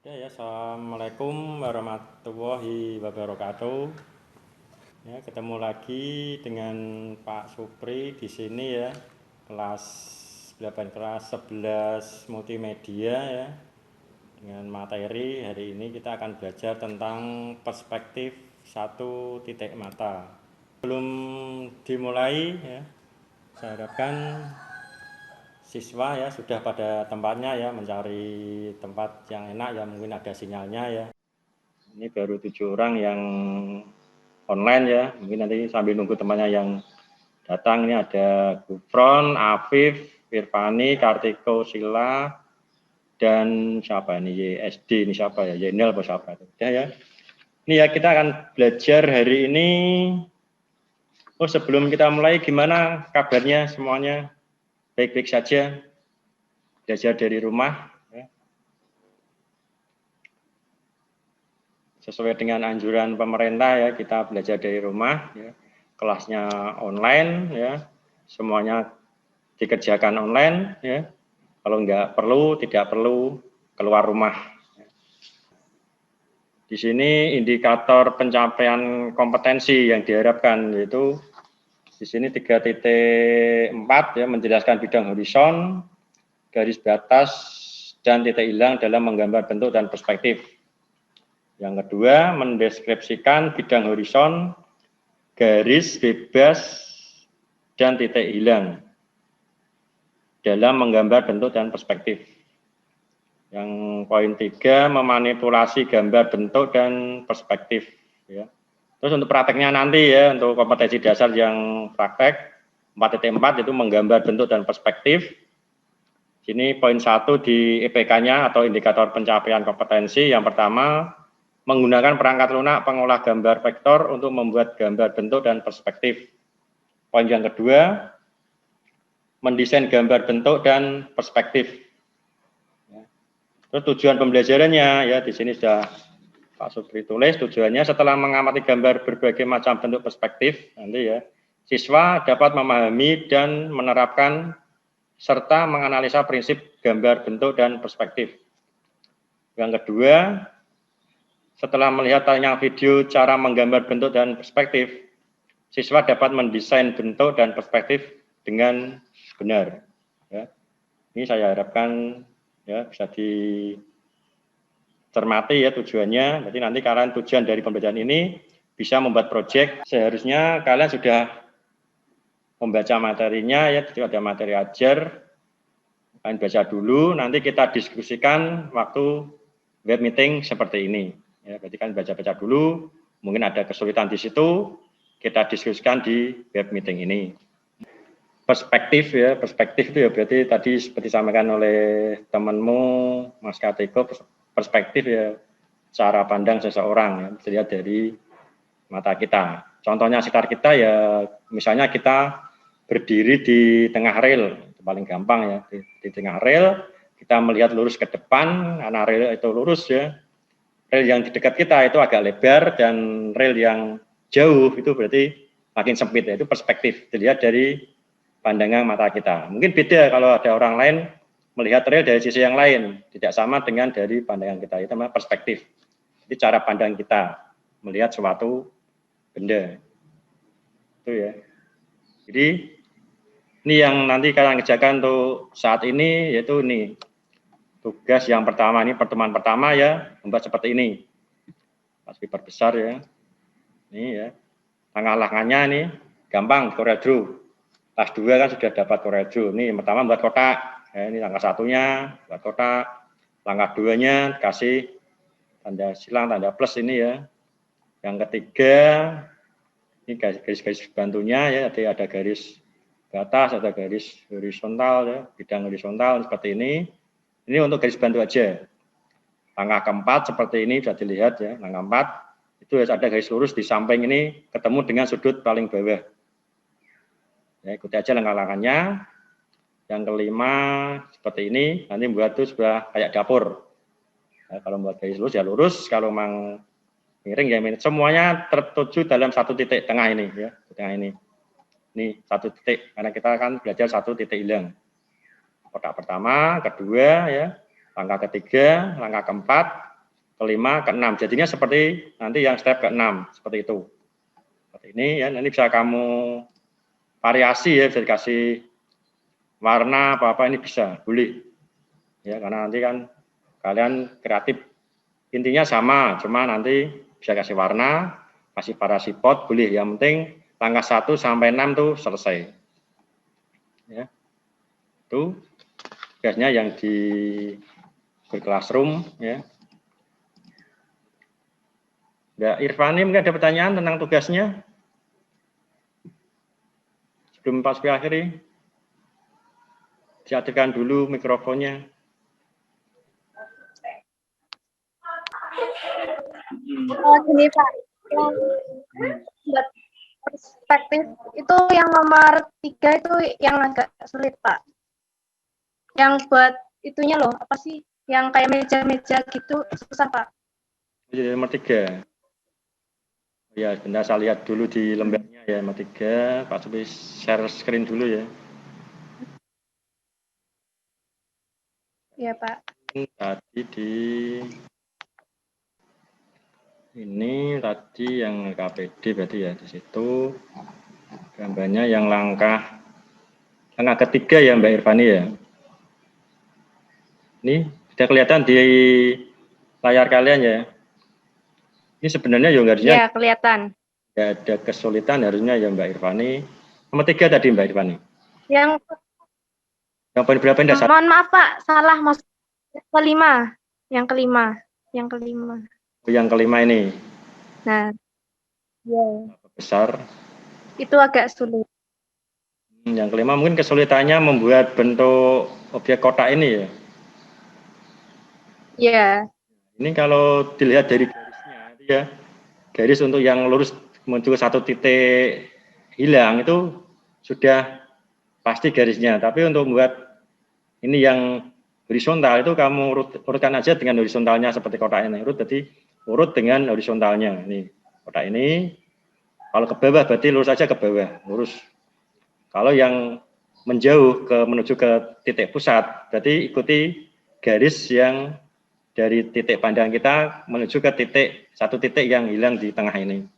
Ya, Assalamualaikum warahmatullahi wabarakatuh. Ya, ketemu lagi dengan Pak Supri di sini ya, kelas 11 multimedia ya. Dengan materi hari ini kita akan belajar tentang perspektif satu titik mata. Sebelum dimulai ya, saya harapkan siswa ya sudah pada tempatnya ya, mencari tempat yang enak ya, mungkin ada sinyalnya ya. Ini baru 7 orang yang online ya, mungkin nanti sambil nunggu temannya yang datang. Ini ada Gufron, Afif, Firvani, Kartiko, Sila, dan siapa ini, YSD ini siapa ya, Yenel atau siapa itu ya. Ini ya, kita akan belajar hari ini. Oh, sebelum kita mulai, gimana kabarnya semuanya? Baik-baik saja, belajar dari rumah ya. Sesuai dengan anjuran pemerintah ya, kita belajar dari rumah ya. Kelasnya online ya, semuanya dikerjakan online ya. Kalau tidak perlu keluar rumah. Di sini indikator pencapaian kompetensi yang diharapkan yaitu di sini 3.4 ya, menjelaskan bidang horizon, garis batas, dan titik hilang dalam menggambar bentuk dan perspektif. Yang kedua, mendeskripsikan bidang horizon, garis bebas, dan titik hilang dalam menggambar bentuk dan perspektif. Yang poin 3, memanipulasi gambar bentuk dan perspektif ya. Terus untuk prakteknya nanti ya, untuk kompetensi dasar yang praktek 4.4 itu menggambar bentuk dan perspektif. Sini poin 1 di IPK-nya atau indikator pencapaian kompetensi. Yang pertama, menggunakan perangkat lunak pengolah gambar vektor untuk membuat gambar bentuk dan perspektif. Poin yang kedua, mendesain gambar bentuk dan perspektif. Terus tujuan pembelajarannya ya, di sini sudah Pak Supri tulis tujuannya setelah mengamati gambar berbagai macam bentuk perspektif nanti ya, siswa dapat memahami dan menerapkan serta menganalisa prinsip gambar bentuk dan perspektif. Yang kedua, setelah melihat tayangan video cara menggambar bentuk dan perspektif, siswa dapat mendesain bentuk dan perspektif dengan benar. Ya. Ini saya harapkan ya bisa dicermati ya tujuannya. Jadi nanti kalian tujuan dari pembelajaran ini bisa membuat proyek. Seharusnya kalian sudah membaca materinya ya, jadi ada materi ajar. Kalian baca dulu, nanti kita diskusikan waktu web meeting seperti ini. Ya, berarti kan baca-baca dulu, mungkin ada kesulitan di situ, kita diskusikan di web meeting ini. Perspektif ya, perspektif itu ya berarti tadi seperti disampaikan oleh temanmu Mas Kartiko, perspektif ya cara pandang seseorang ya, dilihat dari mata kita. Contohnya sekitar kita ya, misalnya kita berdiri di tengah rel, paling gampang ya, di tengah rel, kita melihat lurus ke depan, karena rel itu lurus ya, rel yang di dekat kita itu agak lebar, dan rel yang jauh itu berarti makin sempit, ya, itu perspektif, dilihat dari pandangan mata kita. Mungkin beda kalau ada orang lain melihat rel dari sisi yang lain, tidak sama dengan dari pandangan kita, itu namanya perspektif. Jadi cara pandang kita melihat suatu benda. Itu ya. Jadi ini yang nanti kalian kerjakan untuk saat ini, yaitu ini tugas yang pertama, ini pertemuan pertama ya, membuat seperti ini. Pasti perbesar ya. Ini ya. Langkah-langkahnya ini gampang, Corel Draw. Kelas 2 kan sudah dapat Corel Draw. Ini yang pertama buat kotak. Ya, ini langkah satunya buat kotak. Langkah 2-nya kasih tanda silang, tanda plus ini ya. Yang ketiga, ini garis-garis bantunya ya, ada garis batas, ada garis horizontal ya, bidang horizontal seperti ini. Ini untuk garis bantu aja. Langkah keempat seperti ini sudah dilihat ya, langkah 4 itu ada garis lurus di samping ini ketemu dengan sudut paling bawah. Ya, ikuti aja langkah-langkahnya. Yang kelima seperti ini, nanti buat itu sudah kayak dapur. Ya, kalau buat garis lurus ya lurus, kalau memang miring ya miring. Semuanya tertuju dalam satu titik tengah ini ya, tengah ini. Ini satu titik, karena kita akan belajar satu titik hilang. Kotak pertama, kedua ya, langkah ketiga, langkah keempat, kelima, keenam. Jadinya seperti nanti yang step keenam, seperti itu. Seperti ini ya, nanti bisa kamu variasi ya, bisa dikasih warna apa-apa ini bisa, boleh. Ya, karena nanti kan kalian kreatif. Intinya sama, cuma nanti bisa kasih warna, kasih variasi pot, boleh. Yang penting langkah 1 sampai 6 tuh selesai. Ya. Itu tugasnya yang di Google Classroom ya. Mbak Irvani mungkin ada pertanyaan tentang tugasnya? Sebelum Pak Supri akhiri, diaktifkan dulu mikrofonnya. Gini Pak, yang buat perspektif itu yang nomor 3 itu yang agak sulit Pak. Yang buat itunya loh, apa sih? Yang kayak meja-meja gitu susah Pak. Jadi nomor 3. Ya, sebentar saya lihat dulu di lembarnya ya, nomor 3. Pak Supri share screen dulu ya. Iya Pak. Tadi di ini tadi yang KPD berarti ya, di situ gambarnya yang langkah ketiga ya Mbak Irvani ya. Ini sudah kelihatan di layar kalian ya. Ini sebenarnya ya harusnya Iya kelihatan. nggak ada kesulitan harusnya ya Mbak Irvani. Nomor 3 tadi Mbak Irvani. Yang poin berapa ini? Mohon maaf Pak, salah mas. Kelima. Yang kelima. Yang kelima. Yang kelima ini. Nah, ya. Besar. Itu agak sulit. Yang kelima mungkin kesulitannya membuat bentuk objek kotak ini ya. Iya. Ini kalau dilihat dari garisnya itu ya, garis untuk yang lurus menuju ke satu titik hilang itu sudah pasti garisnya. Tapi untuk membuat ini yang horizontal itu kamu urutkan aja dengan horizontalnya seperti kotak ini. Urut dengan horizontalnya. Ini kotak ini. Kalau ke bawah berarti lurus aja ke bawah, lurus. Kalau yang menjauh menuju ke titik pusat, berarti ikuti garis yang dari titik pandang kita menuju ke satu titik yang hilang di tengah ini.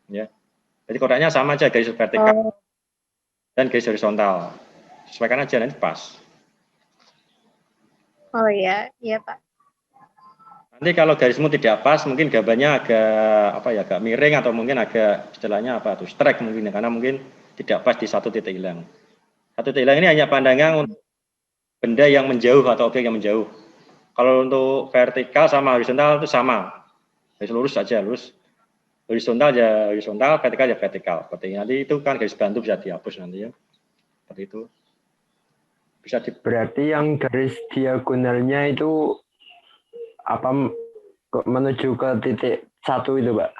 Ya. Jadi kotaknya sama aja, garis vertikal dan garis horizontal. Sesuaikan aja nanti pas. Oh iya, iya Pak. Nanti kalau garismu tidak pas, mungkin gambarnya agak miring atau mungkin agak istilahnya strike mungkin ya, karena mungkin tidak pas di satu titik hilang. Satu titik hilang ini hanya pandangan untuk benda yang menjauh atau objek yang menjauh. Kalau untuk vertikal sama horizontal itu sama, garis lurus saja, lurus. Horizontal ya horizontal, vertikal ya vertikal. Seperti nanti itu kan garis bantu bisa dihapus nanti ya. Seperti itu. Bisa Berarti yang garis diagonalnya itu apa menuju ke titik 1 itu, Pak?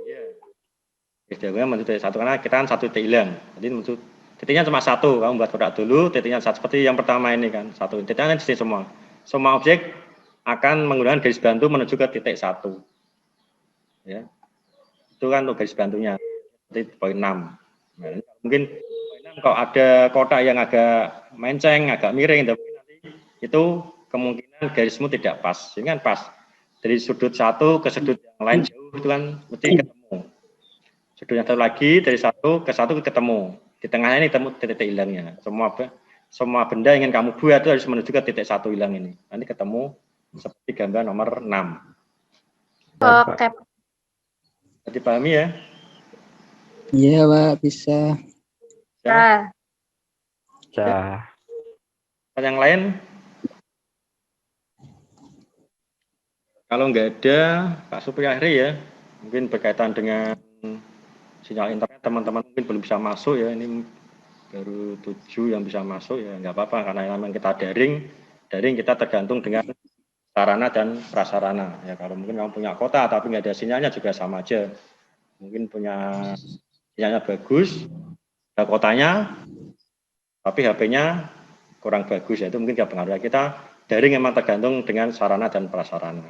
Iya. Garis diagonal menuju titik 1 karena kita kan satu titik hilang. Jadi menuju titiknya cuma 1. Kamu buat kotak dulu, titiknya 1 seperti yang pertama ini kan, 1. Titiknya kan di sini semua. Semua objek akan menggunakan garis bantu menuju ke titik 1. Ya. Itu kan untuk garis bantunya. Jadi poin 6. Nah, mungkin poin 6 kalau ada kotak yang agak menceng, agak miring, itu kemungkinan garismu tidak pas. Ini kan pas. Dari sudut satu ke sudut yang lain jauh itu kan mesti ketemu. Sudut yang satu lagi dari satu ke satu ketemu. Di tengahnya ini ketemu titik hilangnya. Semua benda yang ingin kamu buat itu harus menuju ke titik 1 hilang ini. Nanti ketemu seperti gambar nomor 6. Oke. Jadi pahami ya? Iya Pak, bisa. Ya. Yang lain? Kalau nggak ada, Pak Supri akhiri ya. Mungkin berkaitan dengan sinyal internet, teman-teman mungkin belum bisa masuk ya. Ini baru 7 yang bisa masuk ya, nggak apa-apa. Karena memang kita daring kita tergantung dengan sarana dan prasarana. Ya, kalau mungkin kamu punya kota tapi nggak ada sinyalnya juga sama aja. Mungkin punya sinyalnya bagus, ada kotanya, tapi HP-nya kurang bagus. Ya, itu mungkin nggak pengaruh. Kita daring memang tergantung dengan sarana dan prasarana.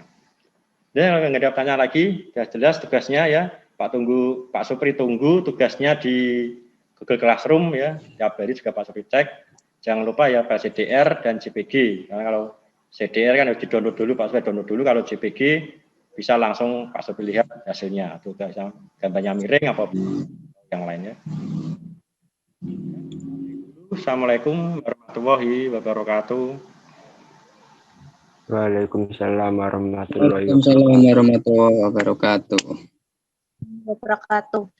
Dan kalau nggak ada pertanyaan lagi, sudah jelas tugasnya ya. Pak Supri tunggu tugasnya di Google Classroom ya. Tiap hari juga Pak Supri cek. Jangan lupa ya PCDR dan JPG. Karena kalau CDR kan harus di-download dulu, Pak Sofian download dulu. Kalau JPG bisa langsung Pak Sofian lihat hasilnya. Atau gambarnya miring apa yang lainnya. Assalamualaikum warahmatullahi wabarakatuh. Waalaikumsalam warahmatullahi Waalaikumsalam warahmatullahi wabarakatuh. Wabarakatuh.